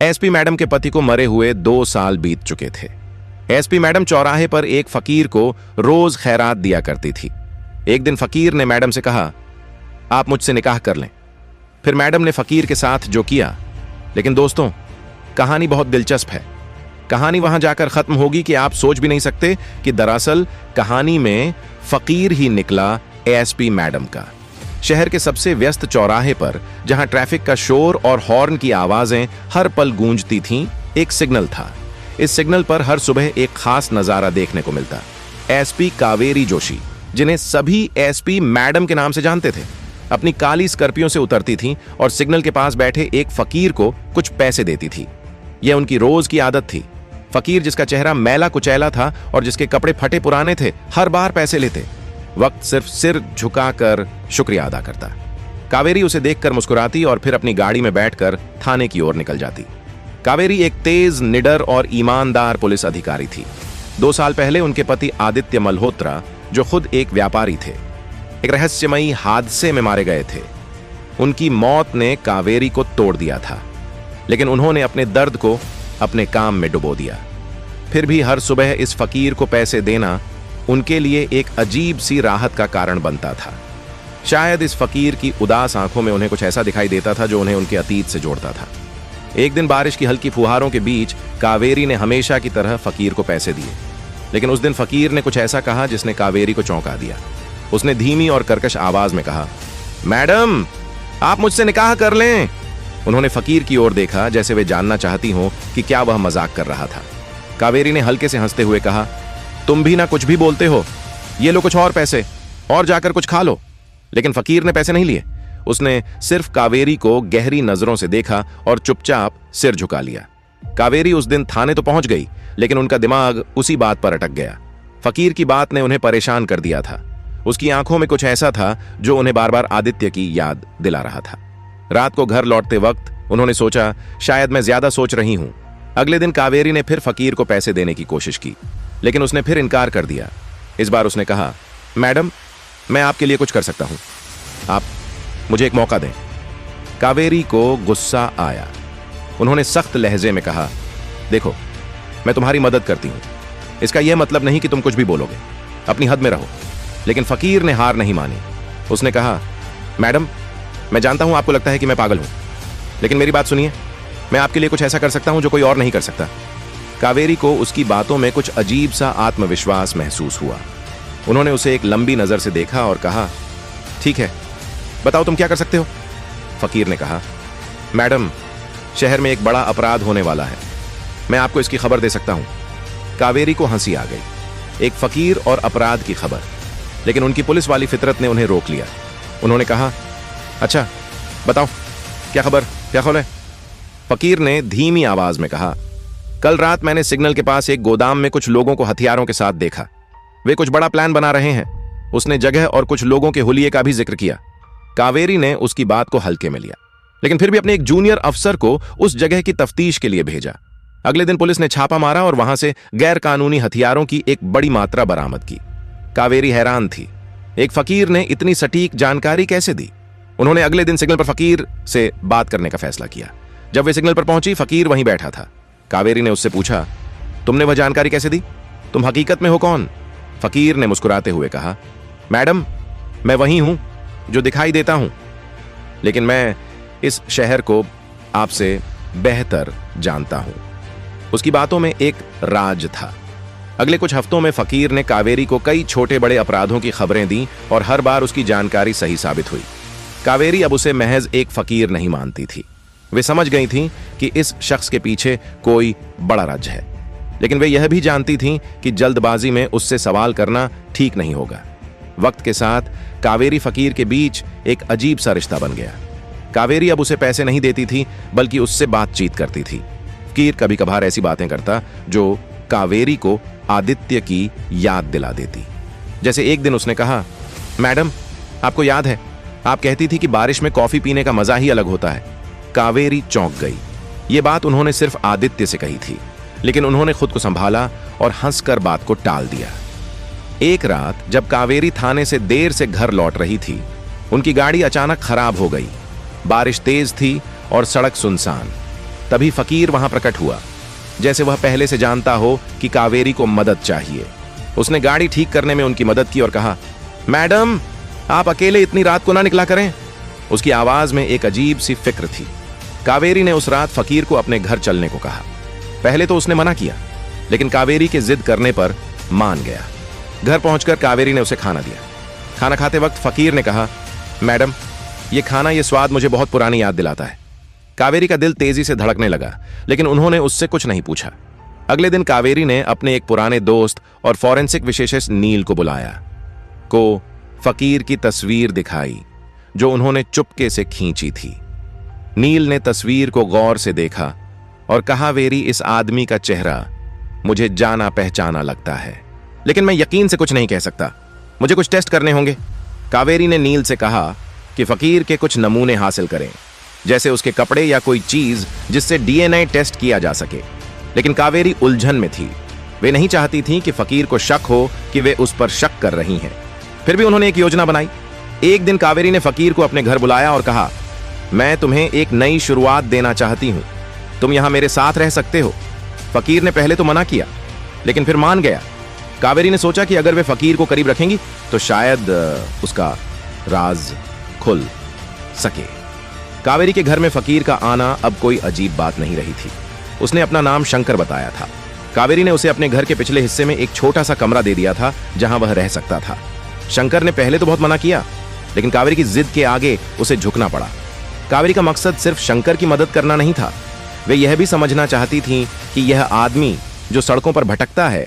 SP madam के पति को मरे हुए 2 साल बीत चुके थे। एसपी मैडम चौराहे पर एक फकीर को रोज खैरात दिया करती थी। एक दिन फकीर ने मैडम से कहा, आप मुझसे निकाह कर लें। फिर मैडम ने फकीर के साथ जो किया। लेकिन दोस्तों, कहानी बहुत दिलचस्प है। कहानी वहां जाकर खत्म होगी कि आप सोच भी नहीं सकते कि दरअसल कहानी में फकीर ही निकला एसपी मैडम का। शहर के सबसे व्यस्त चौराहे पर, जहां ट्रैफिक का शोर और हॉर्न की आवाजें हर पल गूंजती थीं, एक सिग्नल था। इस सिग्नल पर हर सुबह एक खास नजारा देखने को मिलता। एसपी कावेरी जोशी, जिन्हें सभी एसपी मैडम के नाम से जानते थे, अपनी काली स्कॉर्पियो से उतरती थीं और सिग्नल के पास बैठे एक फकीर को कुछ पैसे देती थी। यह उनकी रोज की आदत थी। फकीर, जिसका चेहरा मैला कुचैला था और जिसके कपड़े फटे पुराने थे, हर बार पैसे लेते वक्त सिर्फ सिर झुकाकर शुक्रिया अदा करता। कावेरी उसे देखकर मुस्कुराती और फिर अपनी गाड़ी में बैठकर थाने की ओर निकल जाती। कावेरी एक तेज, निडर और ईमानदार पुलिस अधिकारी थी। 2 साल पहले उनके पति आदित्य मल्होत्रा, जो खुद एक व्यापारी थे, एक रहस्यमयी हादसे में मारे गए थे। उनकी मौत ने कावेरी को तोड़ दिया था, लेकिन उन्होंने अपने दर्द को अपने काम में डुबो दिया। फिर भी हर सुबह इस फकीर को पैसे देना उनके लिए एक अजीब सी राहत का कारण बनता था। शायद इस फकीर की उदास आंखों में उन्हें कुछ ऐसा दिखाई देता था जो उन्हें उनके अतीत से जोड़ता था। एक दिन बारिश की हल्की फुहारों के बीच कावेरी ने हमेशा की तरह फकीर को पैसे दिए, लेकिन उस दिन फकीर ने कुछ ऐसा कहा जिसने कावेरी को चौंका दिया। उसने धीमी और कर्कश आवाज में कहा, मैडम, आप मुझसे निकाह कर लें। उन्होंने फकीर की ओर देखा, जैसे वे जानना चाहती हों कि क्या वह मजाक कर रहा था। कावेरी ने हल्के से हंसते हुए कहा, तुम भी ना कुछ भी बोलते हो, ये लो कुछ और पैसे और जाकर कुछ खा लो। लेकिन फकीर ने पैसे नहीं लिए। उसने सिर्फ कावेरी को गहरी नजरों से देखा और चुपचाप सिर झुका लिया। कावेरी उस दिन थाने तो पहुंच गई, लेकिन उनका दिमाग उसी बात पर अटक गया। फकीर की बात ने उन्हें परेशान कर दिया था। उसकी आंखों में कुछ ऐसा था जो उन्हें बार बार आदित्य की याद दिला रहा था। रात को घर लौटते वक्त उन्होंने सोचा, शायद मैं ज्यादा सोच रही हूं। अगले दिन कावेरी ने फिर फकीर को पैसे देने की कोशिश की, लेकिन उसने फिर इनकार कर दिया। इस बार उसने कहा, मैडम, मैं आपके लिए कुछ कर सकता हूं, आप मुझे एक मौका दें। कावेरी को गुस्सा आया। उन्होंने सख्त लहजे में कहा, देखो, मैं तुम्हारी मदद करती हूं, इसका यह मतलब नहीं कि तुम कुछ भी बोलोगे, अपनी हद में रहो। लेकिन फकीर ने हार नहीं मानी। उसने कहा, मैडम, मैं जानता हूं आपको लगता है कि मैं पागल हूं, लेकिन मेरी बात सुनिए, मैं आपके लिए कुछ ऐसा कर सकता हूं जो कोई और नहीं कर सकता। कावेरी को उसकी बातों में कुछ अजीब सा आत्मविश्वास महसूस हुआ। उन्होंने उसे एक लंबी नजर से देखा और कहा, ठीक है, बताओ तुम क्या कर सकते हो। फकीर ने कहा, मैडम, शहर में एक बड़ा अपराध होने वाला है, मैं आपको इसकी खबर दे सकता हूं। कावेरी को हंसी आ गई। एक फकीर और अपराध की खबर, लेकिन उनकी पुलिस वाली फितरत ने उन्हें रोक लिया। उन्होंने कहा, अच्छा बताओ, क्या खबर है। फकीर ने धीमी आवाज में कहा, कल रात मैंने सिग्नल के पास एक गोदाम में कुछ लोगों को हथियारों के साथ देखा। वे कुछ बड़ा प्लान बना रहे हैं। उसने जगह और कुछ लोगों के हुलिये का भी जिक्र किया। कावेरी ने उसकी बात को हल्के में लिया, लेकिन फिर भी अपने एक जूनियर अफसर को उस जगह की तफ्तीश के लिए भेजा। अगले दिन पुलिस ने छापा मारा और वहां से गैर कानूनी हथियारों की एक बड़ी मात्रा बरामद की। कावेरी हैरान थी, एक फकीर ने इतनी सटीक जानकारी कैसे दी। उन्होंने अगले दिन सिग्नल पर फकीर से बात करने का फैसला किया। जब वे सिग्नल पर पहुंची, फकीर वहीं बैठा था। कावेरी ने उससे पूछा, तुमने वह जानकारी कैसे दी? तुम हकीकत में हो कौन? फकीर ने मुस्कुराते हुए कहा, मैडम, मैं वही हूं जो दिखाई देता हूं, लेकिन मैं इस शहर को आपसे बेहतर जानता हूं। उसकी बातों में एक राज था। अगले कुछ हफ्तों में फकीर ने कावेरी को कई छोटे बड़े अपराधों की खबरें दी और हर बार उसकी जानकारी सही साबित हुई। कावेरी अब उसे महज एक फकीर नहीं मानती थी। वे समझ गई थीं कि इस शख्स के पीछे कोई बड़ा राज है, लेकिन वे यह भी जानती थीं कि जल्दबाजी में उससे सवाल करना ठीक नहीं होगा। वक्त के साथ कावेरी फकीर के बीच एक अजीब सा रिश्ता बन गया। कावेरी अब उसे पैसे नहीं देती थी, बल्कि उससे बातचीत करती थी। फकीर कभी कभार ऐसी बातें करता जो कावेरी को आदित्य की याद दिला देती। जैसे एक दिन उसने कहा, मैडम, आपको याद है, आप कहती थी कि बारिश में कॉफी पीने का मजा ही अलग होता है। कावेरी चौंक गई। यह बात उन्होंने सिर्फ आदित्य से कही थी, लेकिन उन्होंने खुद को संभाला और हंसकर बात को टाल दिया। एक रात जब कावेरी थाने से देर से घर लौट रही थी, उनकी गाड़ी अचानक खराब हो गई। बारिश तेज थी और सड़क सुनसान। तभी फकीर वहां प्रकट हुआ, जैसे वह पहले से जानता हो कि कावेरी को मदद चाहिए। उसने गाड़ी ठीक करने में उनकी मदद की और कहा, मैडम आप अकेले इतनी रात को ना निकला करें। उसकी आवाज में एक अजीब सी फिक्र थी। कावेरी ने उस रात फकीर को अपने घर चलने को कहा। पहले तो उसने मना किया, लेकिन कावेरी के जिद करने पर मान गया। घर पहुंचकर कावेरी ने उसे खाना दिया। खाना खाते वक्त फकीर ने कहा, मैडम ये खाना, ये स्वाद मुझे बहुत पुरानी याद दिलाता है। कावेरी का दिल तेजी से धड़कने लगा, लेकिन उन्होंने उससे कुछ नहीं पूछा। अगले दिन कावेरी ने अपने एक पुराने दोस्त और फॉरेंसिक विशेषज्ञ नील को बुलाया, को फकीर की तस्वीर दिखाई जो उन्होंने चुपके से खींची थी। नील ने तस्वीर को गौर से देखा और कहा, वेरी इस आदमी का चेहरा मुझे जाना पहचाना लगता है, लेकिन मैं यकीन से कुछ नहीं कह सकता, मुझे कुछ टेस्ट करने होंगे। कावेरी ने नील से कहा कि फकीर के कुछ नमूने हासिल करें, जैसे उसके कपड़े या कोई चीज जिससे डीएनए टेस्ट किया जा सके। लेकिन कावेरी उलझन में थी। वे नहीं चाहती थी कि फकीर को शक हो कि वे उस पर शक कर रही हैं। फिर भी उन्होंने एक योजना बनाई। एक दिन कावेरी ने फकीर को अपने घर बुलाया और कहा, मैं तुम्हें एक नई शुरुआत देना चाहती हूं, तुम यहां मेरे साथ रह सकते हो। फकीर ने पहले तो मना किया, लेकिन फिर मान गया। कावेरी ने सोचा कि अगर वे फकीर को करीब रखेंगी तो शायद उसका राज खुल सके। कावेरी के घर में फकीर का आना अब कोई अजीब बात नहीं रही थी। उसने अपना नाम शंकर बताया था। कावेरी ने उसे अपने घर के पिछले हिस्से में एक छोटा सा कमरा दे दिया था जहां वह रह सकता था। शंकर ने पहले तो बहुत मना किया, लेकिन कावेरी की जिद के आगे उसे झुकना पड़ा। कावेरी का मकसद सिर्फ शंकर की मदद करना नहीं था, वे यह भी समझना चाहती थीं कि यह आदमी जो सड़कों पर भटकता है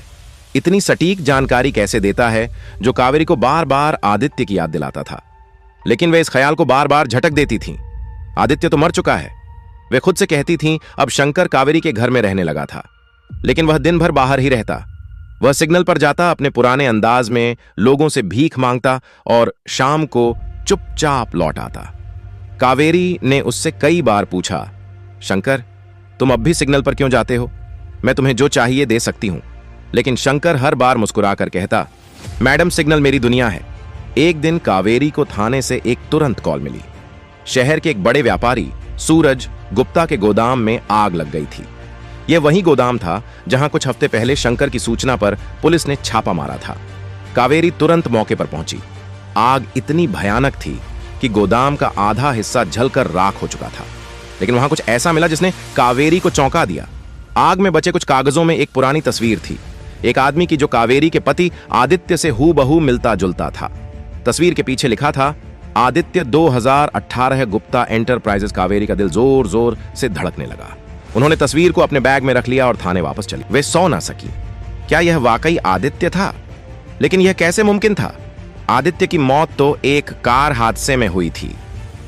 इतनी सटीक जानकारी कैसे देता है, जो कावेरी को बार बार आदित्य की याद दिलाता था। लेकिन वे इस ख्याल को बार बार झटक देती थीं। आदित्य तो मर चुका है। वे खुद से कहती थीं अब शंकर कावेरी के घर में रहने लगा था, लेकिन वह दिन भर बाहर ही रहता। वह सिग्नल पर जाता, अपने पुराने अंदाज में लोगों से भीख मांगता और शाम को चुपचाप लौट आता। कावेरी ने उससे कई बार पूछा, शंकर तुम अब भी सिग्नल पर क्यों जाते हो? मैं तुम्हें जो चाहिए दे सकती हूं। लेकिन शंकर हर बार मुस्कुराकर कहता, मैडम सिग्नल मेरी दुनिया है। एक दिन कावेरी को थाने से एक तुरंत कॉल मिली। शहर के एक बड़े व्यापारी सूरज गुप्ता के गोदाम में आग लग गई थी। यह वही गोदाम था जहां कुछ हफ्ते पहले शंकर की सूचना पर पुलिस ने छापा मारा था। कावेरी तुरंत मौके पर पहुंची। आग इतनी भयानक थी कि गोदाम का आधा हिस्सा जलकर राख हो चुका था, लेकिन वहां कुछ ऐसा मिला जिसने कावेरी को चौंका दिया। आग में बचे कुछ कागजों में एक पुरानी तस्वीर थी, एक आदमी की जो कावेरी के पति आदित्य से हूबहू मिलता जुलता था। तस्वीर के पीछे लिखा था, आदित्य 2018 गुप्ता एंटरप्राइजेस। कावेरी का दिल जोर जोर से धड़कने लगा। उन्होंने तस्वीर को अपने बैग में रख लिया और थाने वापस चली। वे सो ना सकी। क्या यह वाकई आदित्य था? लेकिन यह कैसे मुमकिन था? आदित्य की मौत तो एक कार हादसे में हुई थी।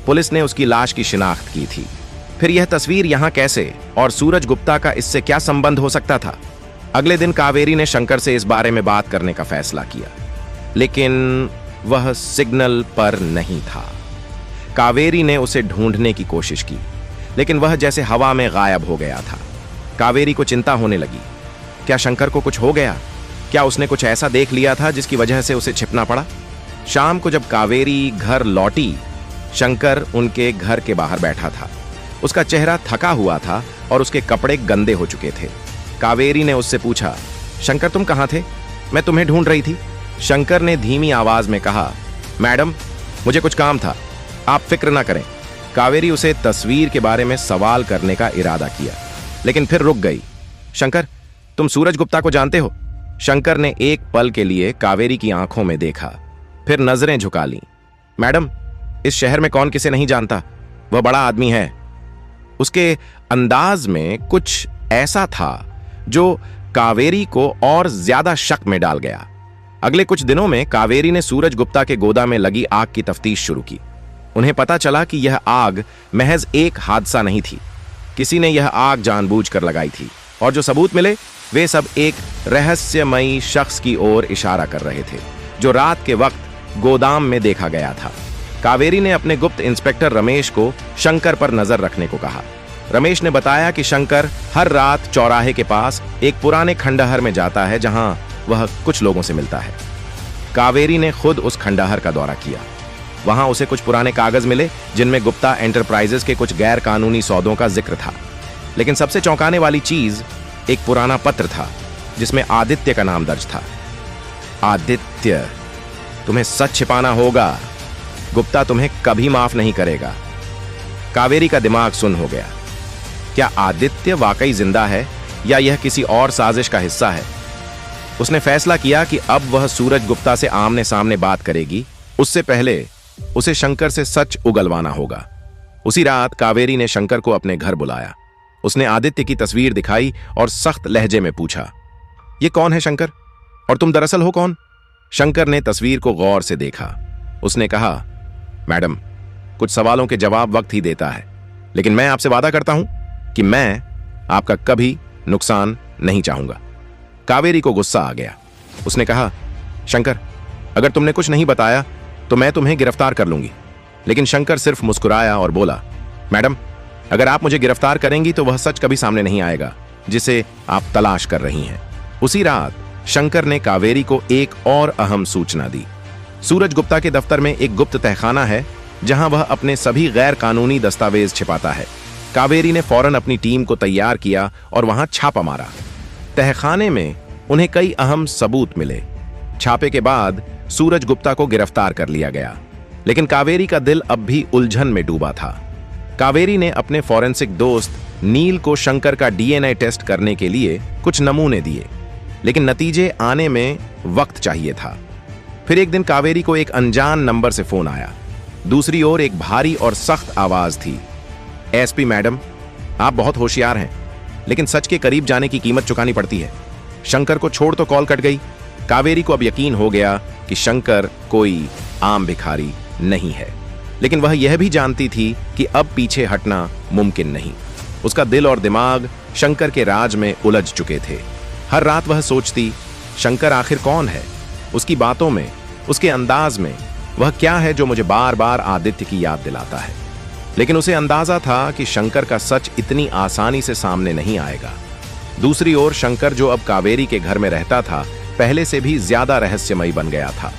पुलिस ने उसकी लाश की शिनाख्त की थी। फिर यह तस्वीर यहां कैसे, और सूरज गुप्ता का इससे क्या संबंध हो सकता था? अगले दिन कावेरी ने शंकर से इस बारे में बात करने का फैसला किया, लेकिन वह सिग्नल पर नहीं था। कावेरी ने उसे ढूंढने की कोशिश की, लेकिन वह जैसे हवा में गायब हो गया था। कावेरी को चिंता होने लगी। क्या शंकर को कुछ हो गया? क्या उसने कुछ ऐसा देख लिया था जिसकी वजह से उसे छिपना पड़ा? शाम को जब कावेरी घर लौटी, शंकर उनके घर के बाहर बैठा था। उसका चेहरा थका हुआ था और उसके कपड़े गंदे हो चुके थे। कावेरी ने उससे पूछा, शंकर तुम कहां थे? मैं तुम्हें ढूंढ रही थी। शंकर ने धीमी आवाज में कहा, मैडम मुझे कुछ काम था, आप फिक्र ना करें। कावेरी उसे तस्वीर के बारे में सवाल करने का इरादा किया, लेकिन फिर रुक गई। शंकर तुम सूरज गुप्ता को जानते हो? शंकर ने एक पल के लिए कावेरी की आंखों में देखा, फिर नजरें झुका लीं। मैडम इस शहर में कौन किसे नहीं जानता, वह बड़ा आदमी है। उसके अंदाज में कुछ ऐसा था जो कावेरी को और ज्यादा शक में डाल गया। अगले कुछ दिनों में कावेरी ने सूरज गुप्ता के गोदाम में लगी आग की तफ्तीश शुरू की। उन्हें पता चला कि यह आग महज एक हादसा नहीं थी, किसी ने यह आग जानबूझकर लगाई थी, और जो सबूत मिले वे सब एक रहस्यमयी शख्स की ओर इशारा कर रहे थे, जो रात के वक्त गोदाम में देखा गया था। कावेरी ने अपने गुप्त इंस्पेक्टर रमेश को शंकर पर नजर रखने को कहा। रमेश ने बताया कि शंकर हर रात चौराहे के पास एक पुराने खंडहर में जाता है जहां वह कुछ लोगों से मिलता है। कावेरी ने खुद उस खंडहर का दौरा किया। वहां उसे कुछ पुराने कागज मिले जिनमें गुप्ता एंटरप्राइजेस के कुछ गैर कानूनी सौदों का जिक्र था। लेकिन सबसे चौंकाने वाली चीज एक पुराना पत्र था जिसमें आदित्य का नाम दर्ज था। आदित्य, तुम्हें सच छिपाना होगा, गुप्ता तुम्हें कभी माफ नहीं करेगा। कावेरी का दिमाग सुन्न हो गया। क्या आदित्य वाकई जिंदा है या यह किसी और साजिश का हिस्सा है? उसने फैसला किया कि अब वह सूरज गुप्ता से आमने सामने बात करेगी, उससे पहले उसे शंकर से सच उगलवाना होगा। उसी रात कावेरी ने शंकर को अपने घर बुलाया। उसने आदित्य की तस्वीर दिखाई और सख्त लहजे में पूछा, यह कौन है शंकर, और तुम दरअसल हो कौन? शंकर ने तस्वीर को गौर से देखा। उसने कहा, मैडम, कुछ सवालों के जवाब वक्त ही देता है, लेकिन मैं आपसे वादा करता हूं कि मैं आपका कभी नुकसान नहीं चाहूंगा। कावेरी को गुस्सा आ गया। उसने कहा, शंकर, अगर तुमने कुछ नहीं बताया तो मैं तुम्हें गिरफ्तार कर लूंगी। लेकिन शंकर सिर्फ मुस्कुराया और बोला, मैडम, अगर आप मुझे गिरफ्तार करेंगी तो वह सच कभी सामने नहीं आएगा जिसे आप तलाश कर रही हैं। उसी रात शंकर ने कावेरी को एक और अहम सूचना दी। सूरज गुप्ता के दफ्तर में एक गुप्त तहखाना है जहां वह अपने सभी गैर कानूनी दस्तावेज छिपाता है। कावेरी ने फौरन अपनी टीम को तैयार किया और वहां छापा मारा। तहखाने में उन्हें कई अहम सबूत मिले। छापे के बाद सूरज गुप्ता को गिरफ्तार कर लिया गया, लेकिन कावेरी का दिल अब भी उलझन में डूबा था। कावेरी ने अपने फॉरेंसिक दोस्त नील को शंकर का डीएनए टेस्ट करने के लिए कुछ नमूने दिए, लेकिन नतीजे आने में वक्त चाहिए था। फिर एक दिन कावेरी को एक अनजान नंबर से फोन आया। दूसरी ओर एक भारी और सख्त आवाज थी, एसपी मैडम, आप बहुत होशियार हैं, लेकिन सच के करीब जाने की कीमत चुकानी पड़ती है। शंकर को छोड़ तो कॉल कट गई। कावेरी को अब यकीन हो गया कि शंकर कोई आम भिखारी नहीं है, लेकिन वह यह भी जानती थी कि अब पीछे हटना मुमकिन नहीं। उसका दिल और दिमाग शंकर के राज में उलझ चुके थे। हर रात वह सोचती, शंकर आखिर कौन है? उसकी बातों में, उसके अंदाज में वह क्या है जो मुझे बार बार आदित्य की याद दिलाता है? लेकिन उसे अंदाजा था कि शंकर का सच इतनी आसानी से सामने नहीं आएगा। दूसरी ओर शंकर, जो अब कावेरी के घर में रहता था, पहले से भी ज्यादा रहस्यमयी बन गया था।